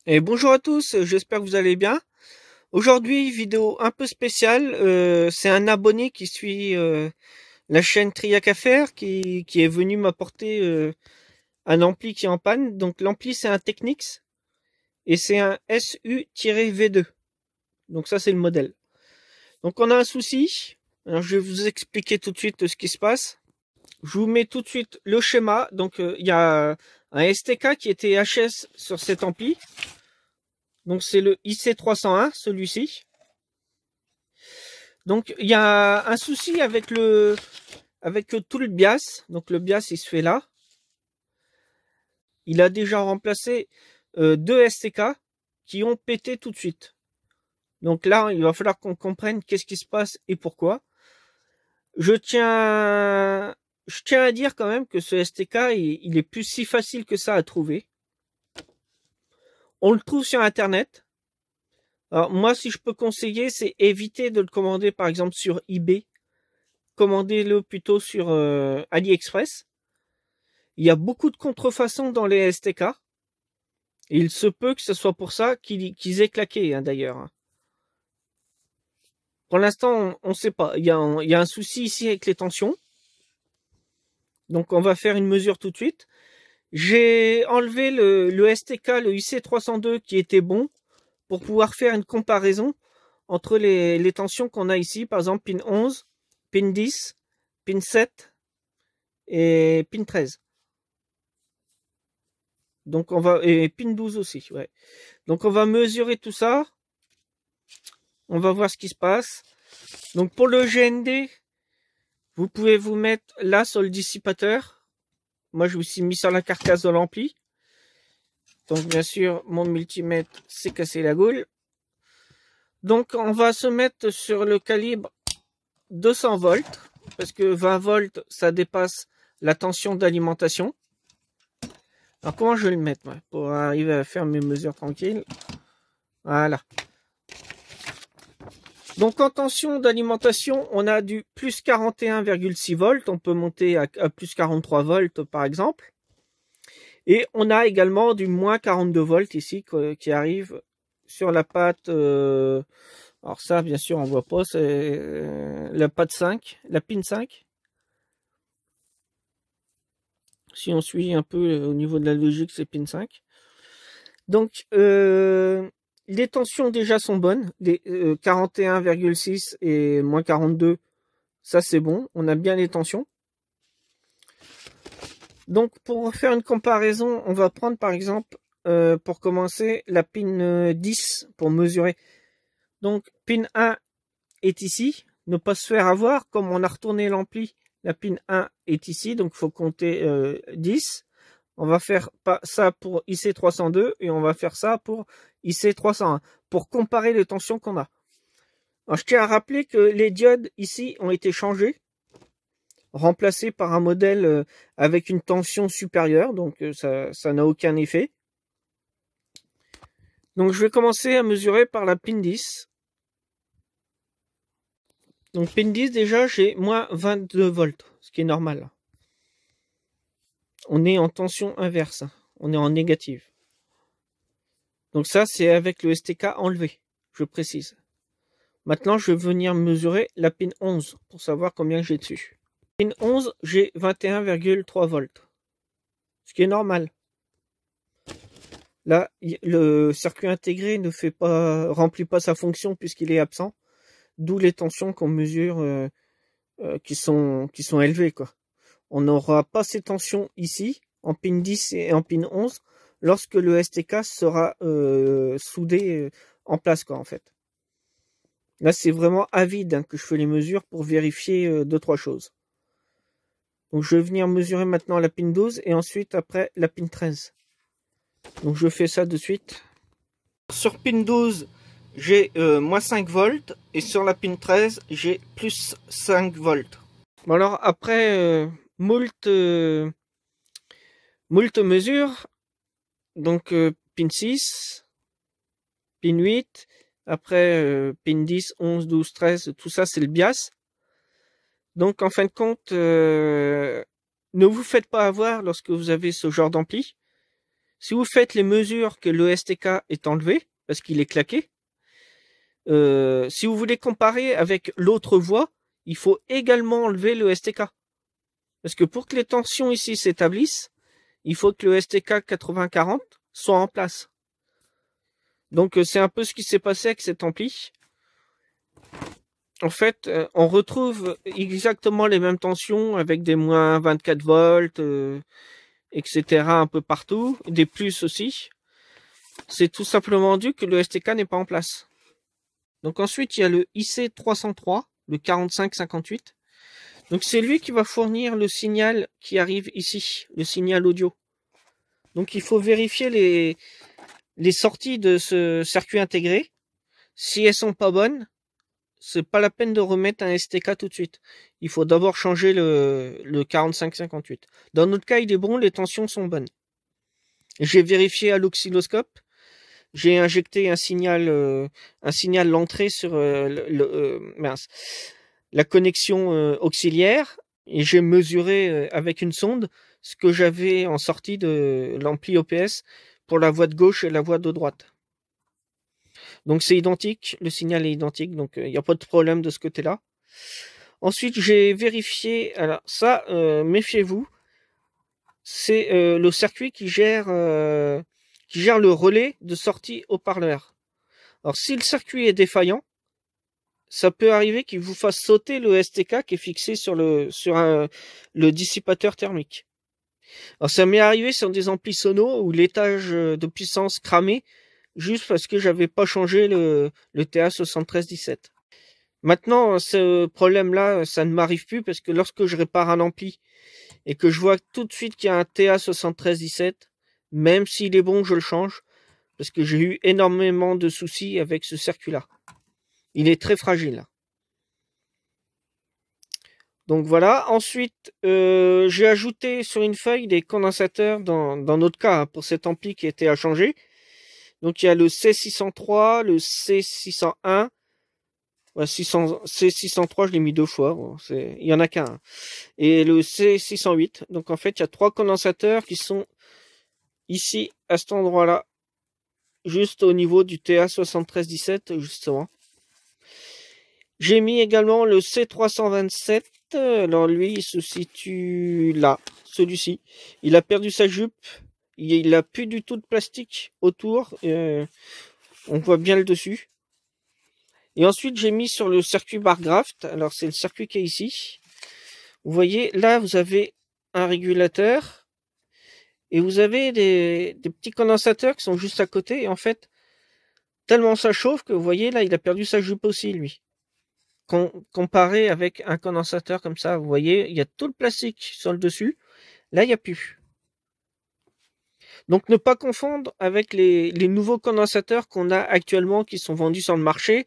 Et bonjour à tous, j'espère que vous allez bien. Aujourd'hui, vidéo un peu spéciale. C'est un abonné qui suit la chaîne Triac Affaires qui est venu m'apporter un ampli qui est en panne. Donc l'ampli c'est un Technics et c'est un SU-V2. Donc ça c'est le modèle. Donc on a un souci. Alors je vais vous expliquer tout de suite ce qui se passe. Je vous mets tout de suite le schéma. Donc il y a un STK qui était HS sur cet ampli. Donc c'est le IC301, celui-ci. Donc il y a un souci avec tout le BIAS. Donc le BIAS il se fait là. Il a déjà remplacé deux STK qui ont pété tout de suite. Donc là, il va falloir qu'on comprenne qu'est-ce qui se passe et pourquoi. Je tiens à dire quand même que ce STK, il est plus si facile que ça à trouver. On le trouve sur Internet. Alors moi, si je peux conseiller, c'est éviter de le commander par exemple sur eBay. Commandez-le plutôt sur AliExpress. Il y a beaucoup de contrefaçons dans les STK. Et il se peut que ce soit pour ça qu'ils aient claqué, hein, d'ailleurs. Pour l'instant, on ne sait pas. Il y a un souci ici avec les tensions. Donc on va faire une mesure tout de suite. J'ai enlevé le STK, le IC302 qui était bon pour pouvoir faire une comparaison entre les tensions qu'on a ici. Par exemple, pin 11, pin 10, pin 7 et pin 13. Donc on va, et pin 12 aussi, ouais. Donc on va mesurer tout ça. On va voir ce qui se passe. Donc pour le GND, vous pouvez vous mettre là sur le dissipateur. Moi je me suis mis sur la carcasse de l'ampli. Donc bien sûr mon multimètre s'est cassé la gueule. Donc on va se mettre sur le calibre 200 volts. Parce que 20 volts ça dépasse la tension d'alimentation. Alors comment je vais le mettre moi, pour arriver à faire mes mesures tranquilles. Voilà. Donc en tension d'alimentation, on a du plus 41,6 volts. On peut monter à plus 43 volts par exemple. Et on a également du moins 42 volts ici qui arrive sur la patte. Alors ça, bien sûr, on voit pas. C'est la patte 5, la pin 5. Si on suit un peu au niveau de la logique, c'est pin 5. Donc les tensions déjà sont bonnes. Les 41,6 et moins 42, ça c'est bon. On a bien les tensions. Donc pour faire une comparaison, on va prendre par exemple pour commencer la pin 10 pour mesurer. Donc pin 1 est ici, ne pas se faire avoir, comme on a retourné l'ampli, la pin 1 est ici, donc il faut compter 10. On va faire ça pour IC302 et on va faire ça pour IC301 pour comparer les tensions qu'on a. Alors, je tiens à rappeler que les diodes ici ont été changées, remplacées par un modèle avec une tension supérieure, donc ça n'a aucun effet. Donc je vais commencer à mesurer par la pin 10. Donc pin 10 déjà j'ai moins 22 volts, ce qui est normal. On est en tension inverse, on est en négative. Donc ça c'est avec le STK enlevé, je précise. Maintenant je vais venir mesurer la pin 11 pour savoir combien j'ai dessus. Pin 11 j'ai 21,3 volts, ce qui est normal. Là le circuit intégré ne remplit pas sa fonction puisqu'il est absent, d'où les tensions qu'on mesure qui sont élevées quoi. On n'aura pas ces tensions ici, en pin 10 et en pin 11, lorsque le STK sera soudé en place, quoi, en fait. Là, c'est vraiment à vide hein, que je fais les mesures pour vérifier 2-3 choses. Donc, je vais venir mesurer maintenant la pin 12 et ensuite, après, la pin 13. Donc, je fais ça de suite. Sur pin 12, j'ai moins 5 volts et sur la pin 13, j'ai plus 5 volts. Bon, alors, après moult mesures, donc pin 6, pin 8, après pin 10, 11, 12, 13, tout ça c'est le BIAS. Donc en fin de compte, ne vous faites pas avoir lorsque vous avez ce genre d'ampli. si vous faites les mesures que le STK est enlevé, parce qu'il est claqué, si vous voulez comparer avec l'autre voie, il faut également enlever le STK. Parce que pour que les tensions ici s'établissent, il faut que le STK 8040 soit en place. Donc c'est un peu ce qui s'est passé avec cet ampli. En fait, on retrouve exactement les mêmes tensions avec des moins 24 volts, etc. un peu partout, des plus aussi. C'est tout simplement dû que le STK n'est pas en place. Donc ensuite, il y a le IC303, le 4558. Donc c'est lui qui va fournir le signal qui arrive ici, le signal audio. Donc il faut vérifier les sorties de ce circuit intégré. Si elles sont pas bonnes, c'est pas la peine de remettre un STK tout de suite. Il faut d'abord changer le 4558. Dans notre cas, il est bon, les tensions sont bonnes. J'ai vérifié à l'oscilloscope. J'ai injecté un signal d'entrée sur la connexion auxiliaire et j'ai mesuré avec une sonde ce que j'avais en sortie de l'ampli OPS pour la voie de gauche et la voie de droite. Donc c'est identique, le signal est identique, donc il n'y a pas de problème de ce côté-là. Ensuite, j'ai vérifié, alors ça, méfiez-vous, c'est le circuit qui gère le relais de sortie haut-parleur. Alors si le circuit est défaillant, ça peut arriver qu'il vous fasse sauter le STK qui est fixé sur le dissipateur thermique. Alors ça m'est arrivé sur des amplis sonos où l'étage de puissance cramait juste parce que j'avais pas changé le TA7317. Maintenant, ce problème-là, ça ne m'arrive plus parce que lorsque je répare un ampli et que je vois tout de suite qu'il y a un TA7317, même s'il est bon, je le change parce que j'ai eu énormément de soucis avec ce circuit-là. Il est très fragile. Donc voilà. Ensuite, j'ai ajouté sur une feuille des condensateurs dans notre cas, hein, pour cet ampli qui était à changer. Donc il y a le C603, le C601. Ouais, C603, je l'ai mis 2 fois. Bon, il y en a qu'un. Hein. Et le C608. Donc en fait, il y a 3 condensateurs qui sont ici, à cet endroit-là. Juste au niveau du TA7317, justement. J'ai mis également le C327. Alors lui, il se situe là, celui-ci. Il a perdu sa jupe. Il a plus du tout de plastique autour. On voit bien le dessus. Et ensuite, j'ai mis sur le circuit Bargraft. Alors, c'est le circuit qui est ici. Vous voyez, là, vous avez un régulateur. Et vous avez des petits condensateurs qui sont juste à côté. Et en fait, tellement ça chauffe que vous voyez, là, il a perdu sa jupe aussi, lui. Comparé avec un condensateur comme ça, vous voyez, il y a tout le plastique sur le dessus. Là, il n'y a plus. Donc, ne pas confondre avec les nouveaux condensateurs qu'on a actuellement qui sont vendus sur le marché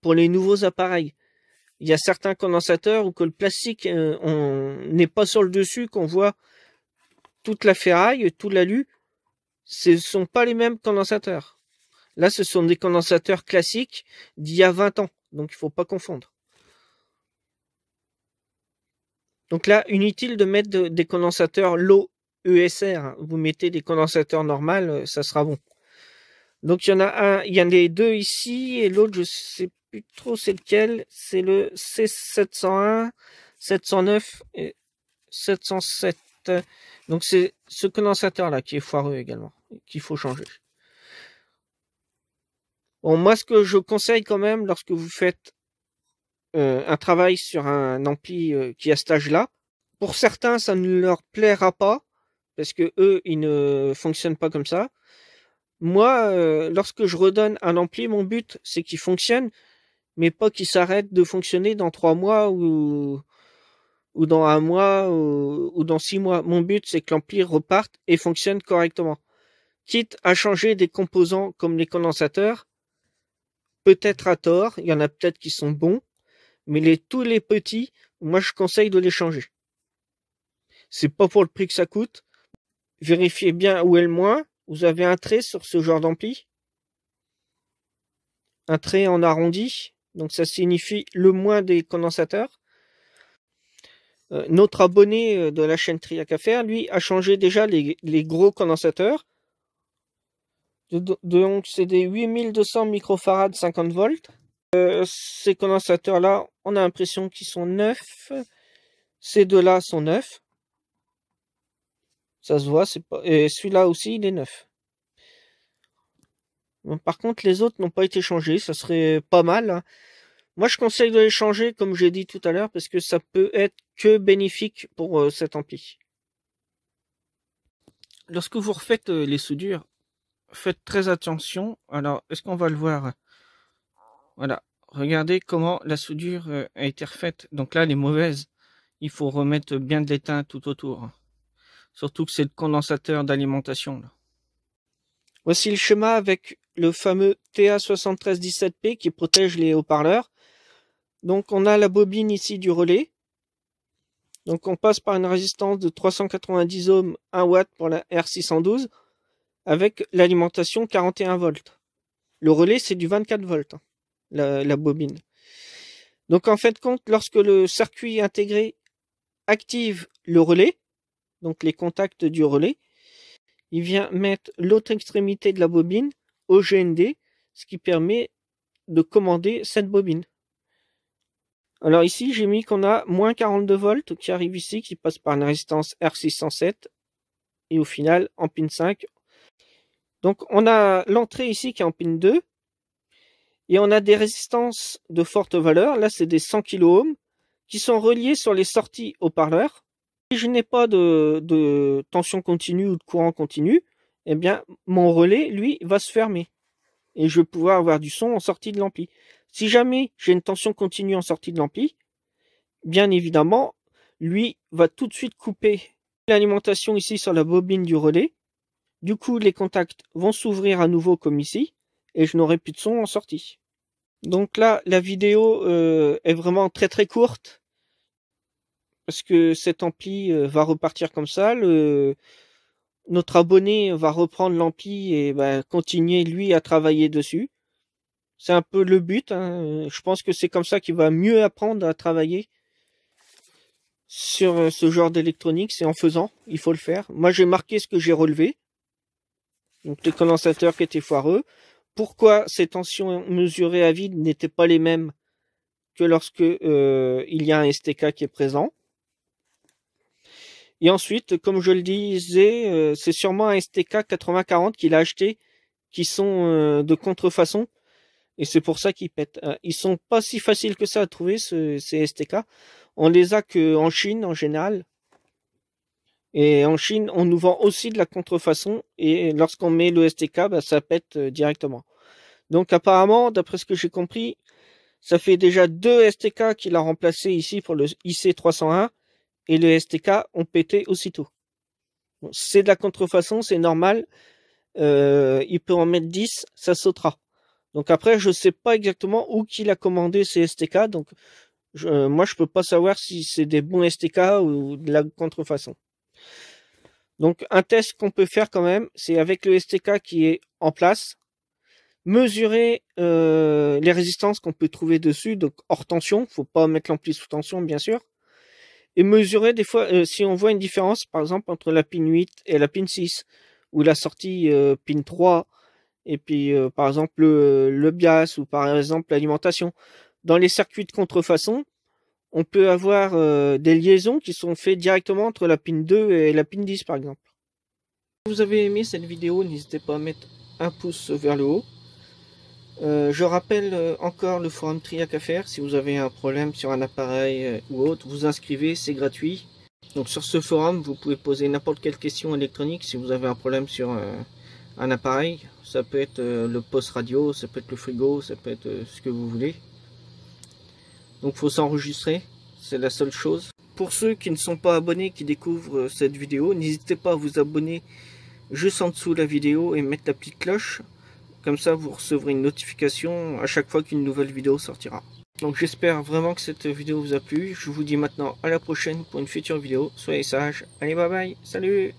pour les nouveaux appareils. Il y a certains condensateurs où que le plastique n'est pas sur le dessus, qu'on voit toute la ferraille, tout l'alu. Ce ne sont pas les mêmes condensateurs. Là, ce sont des condensateurs classiques d'il y a 20 ans. Donc, il ne faut pas confondre. Donc là, inutile de mettre des condensateurs low ESR. Vous mettez des condensateurs normaux, ça sera bon. Donc il y en a un, il y en a les deux ici, et l'autre, je sais plus trop c'est lequel. C'est le C701, 709 et 707. Donc c'est ce condensateur-là qui est foireux également, qu'il faut changer. Bon, moi, ce que je conseille quand même, lorsque vous faites un travail sur un ampli qui est à cet âge-là, pour certains, ça ne leur plaira pas, parce que eux, ils ne fonctionnent pas comme ça. Moi, lorsque je redonne un ampli, mon but, c'est qu'il fonctionne, mais pas qu'il s'arrête de fonctionner dans 3 mois ou dans 1 mois ou dans 6 mois. Mon but, c'est que l'ampli reparte et fonctionne correctement. Quitte à changer des composants comme les condensateurs, peut-être à tort, il y en a peut-être qui sont bons, mais tous les petits, moi je conseille de les changer. C'est pas pour le prix que ça coûte. Vérifiez bien où est le moins. Vous avez un trait sur ce genre d'ampli. Un trait en arrondi. Donc ça signifie le moins des condensateurs. Notre abonné de la chaîne Triac Affaires, lui, a changé déjà les gros condensateurs. Donc c'est des 8200 microfarads 50 volts. Ces condensateurs-là, on a l'impression qu'ils sont neufs. Ces deux-là sont neufs. Ça se voit, c'est pas. Et celui-là aussi, il est neuf. Bon, par contre, les autres n'ont pas été changés. Ça serait pas mal, hein. Moi, je conseille de les changer, comme j'ai dit tout à l'heure, parce que ça peut être que bénéfique pour cet ampli. Lorsque vous refaites les soudures, faites très attention. Alors, est-ce qu'on va le voir? Voilà. Regardez comment la soudure a été refaite. Donc là, elle est mauvaise. Il faut remettre bien de l'étain tout autour. Surtout que c'est le condensateur d'alimentation. Voici le schéma avec le fameux TA7317P qui protège les haut-parleurs. Donc on a la bobine ici du relais. Donc on passe par une résistance de 390 ohms, 1 watt pour la R612 avec l'alimentation 41 volts. Le relais c'est du 24 volts, la bobine. Donc en fait compte, lorsque le circuit intégré active le relais, donc les contacts du relais, il vient mettre l'autre extrémité de la bobine au GND, ce qui permet de commander cette bobine. Alors ici, j'ai mis qu'on a moins 42 volts qui arrive ici, qui passe par une résistance R607, et au final, en pin 5. Donc on a l'entrée ici qui est en pin 2, et on a des résistances de forte valeur, là c'est des 100 kΩ, qui sont reliées sur les sorties haut-parleurs. Si je n'ai pas de tension continue ou de courant continu, eh bien mon relais, lui, va se fermer. Et je vais pouvoir avoir du son en sortie de l'ampli. Si jamais j'ai une tension continue en sortie de l'ampli, bien évidemment, lui va tout de suite couper l'alimentation ici sur la bobine du relais. Du coup, les contacts vont s'ouvrir à nouveau comme ici, et je n'aurai plus de son en sortie. Donc là, la vidéo est vraiment très très courte, parce que cet ampli va repartir comme ça. Notre abonné va reprendre l'ampli et continuer lui à travailler dessus. C'est un peu le but, hein. Je pense que c'est comme ça qu'il va mieux apprendre à travailler sur ce genre d'électronique. C'est en faisant, il faut le faire. Moi j'ai marqué ce que j'ai relevé. Donc les condensateurs qui étaient foireux. Pourquoi ces tensions mesurées à vide n'étaient pas les mêmes que lorsque il y a un STK qui est présent. Et ensuite, comme je le disais, c'est sûrement un STK 8040 qu'il a acheté, qui sont de contrefaçon. Et c'est pour ça qu'ils pètent. Ils sont pas si faciles que ça à trouver, ces STK. On les a que en Chine, en général. Et en Chine, on nous vend aussi de la contrefaçon. Et lorsqu'on met le STK, ça pète directement. Donc apparemment, d'après ce que j'ai compris, ça fait déjà 2 STK qu'il a remplacé ici pour le IC301. Et le STK ont pété aussitôt. Bon, c'est de la contrefaçon, c'est normal. Il peut en mettre 10, ça sautera. Donc après, je sais pas exactement où qu'il a commandé ces STK. Donc moi, je peux pas savoir si c'est des bons STK ou de la contrefaçon. Donc un test qu'on peut faire quand même, c'est avec le STK qui est en place, mesurer les résistances qu'on peut trouver dessus, donc hors tension. Faut pas mettre l'ampli sous tension, bien sûr. Et mesurer des fois si on voit une différence, par exemple, entre la pin 8 et la pin 6, ou la sortie pin 3, et puis par exemple le BIAS, ou par exemple l'alimentation. Dans les circuits de contrefaçon, on peut avoir des liaisons qui sont faites directement entre la pin 2 et la pin 10 par exemple. Si vous avez aimé cette vidéo, n'hésitez pas à mettre un pouce vers le haut. Je rappelle encore le forum Triac à faire. Si vous avez un problème sur un appareil ou autre, vous inscrivez, c'est gratuit. Donc sur ce forum, vous pouvez poser n'importe quelle question électronique si vous avez un problème sur un appareil. Ça peut être le poste radio, ça peut être le frigo, ça peut être ce que vous voulez. Donc il faut s'enregistrer, c'est la seule chose. Pour ceux qui ne sont pas abonnés, qui découvrent cette vidéo, n'hésitez pas à vous abonner juste en dessous de la vidéo et mettre la petite cloche. Comme ça, vous recevrez une notification à chaque fois qu'une nouvelle vidéo sortira. Donc j'espère vraiment que cette vidéo vous a plu. Je vous dis maintenant à la prochaine pour une future vidéo. Soyez sages. Allez, bye bye. Salut!